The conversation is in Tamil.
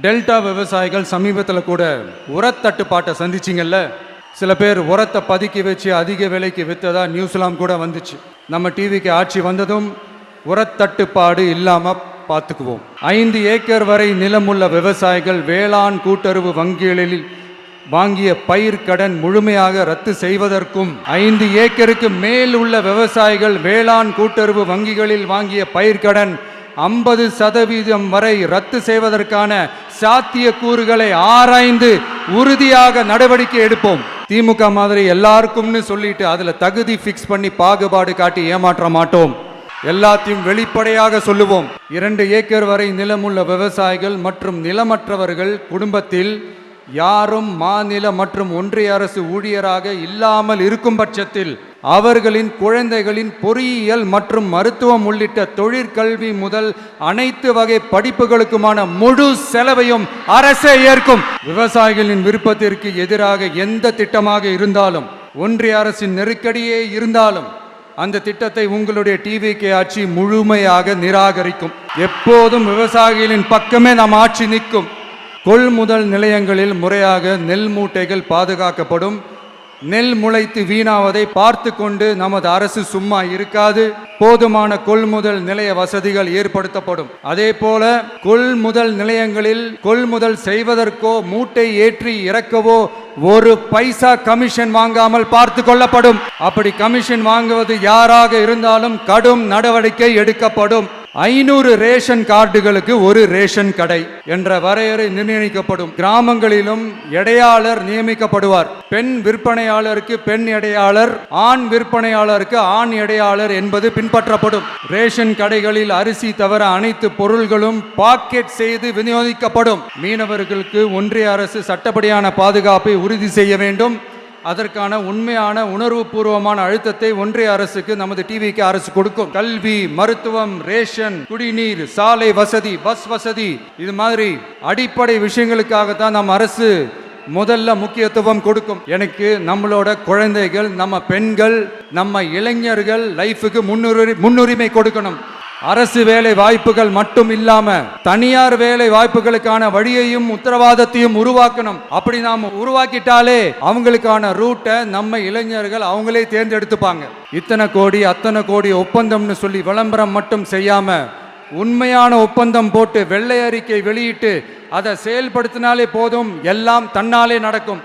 டெல்டா விவசாயிகள் சமீபத்தில் கூட உரத்தட்டுப்பாட்டை சந்திச்சிங்கல்ல. சில பேர் உரத்தை பதுக்கி வச்சு அதிக விலைக்கு விற்றதா நியூஸ்லாம் கூட வந்துச்சு. நம்ம டிவிக்கு ஆட்சி வந்ததும் உரத்தட்டுப்பாடு இல்லாமல் பார்த்துக்குவோம். 5 ஏக்கர் வரை நிலமுள்ள விவசாயிகள் வேளாண் கூட்டுறவு வங்கிகளில் வாங்கிய பயிர் கடன் முழுமையாக ரத்து செய்வதற்கும் 5 ஏக்கருக்கு மேல் உள்ள விவசாயிகள் வேளாண் கூட்டுறவு வங்கிகளில் வாங்கிய பயிர்க்கடன் 50% வரை ரத்து செய்வதற்கான சாத்திய கூறுகளை ஆராய்ந்து உறுதியாக நடவடிக்கை எடுப்போம். திமுக மாதிரி எல்லாருக்கும்னு சொல்லிட்டு அதுல தகுதி ஃபிக்ஸ் பண்ணி பாகுபாடு காட்டி ஏமாற்ற மாட்டோம். எல்லாத்தையும் வெளிப்படையாக சொல்லுவோம். 2 ஏக்கர் வரை நிலமுள்ள விவசாயிகள் மற்றும் நிலமற்றவர்கள் குடும்பத்தில் யாரும் மாநில மற்றும் ஒன்றிய அரசு ஊழியராக இல்லாமல் இருக்கும் பட்சத்தில் அவர்களின் குழந்தைகளின் பொறியியல் மற்றும் மருத்துவம் உள்ளிட்ட தொழிற்கல்வி முதல் அனைத்து வகை படிப்புகளுக்குமான முழு செலவையும் அரசே ஏற்கும். விவசாயிகளின் விருப்பத்திற்கு எதிராக எந்த திட்டமாக இருந்தாலும், ஒன்றிய அரசின் நெருக்கடியே இருந்தாலும் அந்த திட்டத்தை உங்களுடைய டிவிகே ஆட்சி முழுமையாக நிராகரிக்கும். எப்போதும் விவசாயிகளின் பக்கமே நம் ஆட்சி நிற்கும். கொள்முதல் நிலையங்களில் முறையாக நெல் மூட்டைகள் பாதுகாக்கப்படும். நெல் முளைத்து வீணாவதை பார்த்து கொண்டு நமது அரசு சும்மா இருக்காது. போதுமான கொள்முதல் நிலைய வசதிகள் ஏற்படுத்தப்படும். அதே போல கொள்முதல் நிலையங்களில் கொள்முதல் செய்வதற்கோ மூட்டை ஏற்றி இறக்கவோ 1 பைசா கமிஷன் வாங்காமல் பார்த்து கொள்ளப்படும். அப்படி கமிஷன் வாங்குவது யாராக இருந்தாலும் கடும் நடவடிக்கை எடுக்கப்படும். 500 ரேஷன் கார்டுகளுக்கு 1 ரேஷன் கடை என்ற வரையறை நிர்ணயிக்கப்படும். கிராமங்களிலும் எடையாளர் நியமிக்கப்படுவார். பெண் விற்பனையாளருக்கு பெண் எடையாளர், ஆண் விற்பனையாளருக்கு ஆண் எடையாளர் என்பது பின்பற்றப்படும். ரேஷன் கடைகளில் அரிசி தவிர அனைத்து பொருள்களும் பாக்கெட் செய்து விநியோகிக்கப்படும். மீனவர்களுக்கு ஒன்றிய அரசு சட்டப்படியான பாதுகாப்பை உறுதி செய்ய வேண்டும். அதற்கான உண்மையான உணர்வுபூர்வமான அழுத்தத்தை ஒன்றிய அரசுக்கு நமது டிவிக்கு அரசு கொடுக்கும். கல்வி, மருத்துவம், ரேஷன், குடிநீர், சாலை வசதி, பஸ் வசதி, இது மாதிரி அடிப்படை விஷயங்களுக்காகத்தான் நம்ம அரசு முதல்ல முக்கியத்துவம் கொடுக்கும். எனக்கு நம்மளோட குழந்தைகள், நம்ம பெண்கள், நம்ம இளைஞர்கள் லைஃபுக்கு முன்னுரிமை கொடுக்கணும். அரசு வேலை வாய்ப்புகள் மட்டும் இல்லாம தனியார் வேலை வாய்ப்புகளுக்கான வழியையும் உத்தரவாதத்தையும் உருவாக்கணும். அப்படி நாம் உருவாக்கிட்டாலே அவங்களுக்கான ரூட்டை நம்ம இளைஞர்கள் அவங்களே தேர்ந்தெடுத்துப்பாங்க. இத்தனை கோடி அத்தனை கோடி ஒப்பந்தம்னு சொல்லி விளம்பரம் மட்டும் செய்யாம உண்மையான ஒப்பந்தம் போட்டு வெள்ளை அறிக்கை வெளியிட்டு அதை செயல்படுத்தினாலே போதும், எல்லாம் தன்னாலே நடக்கும்.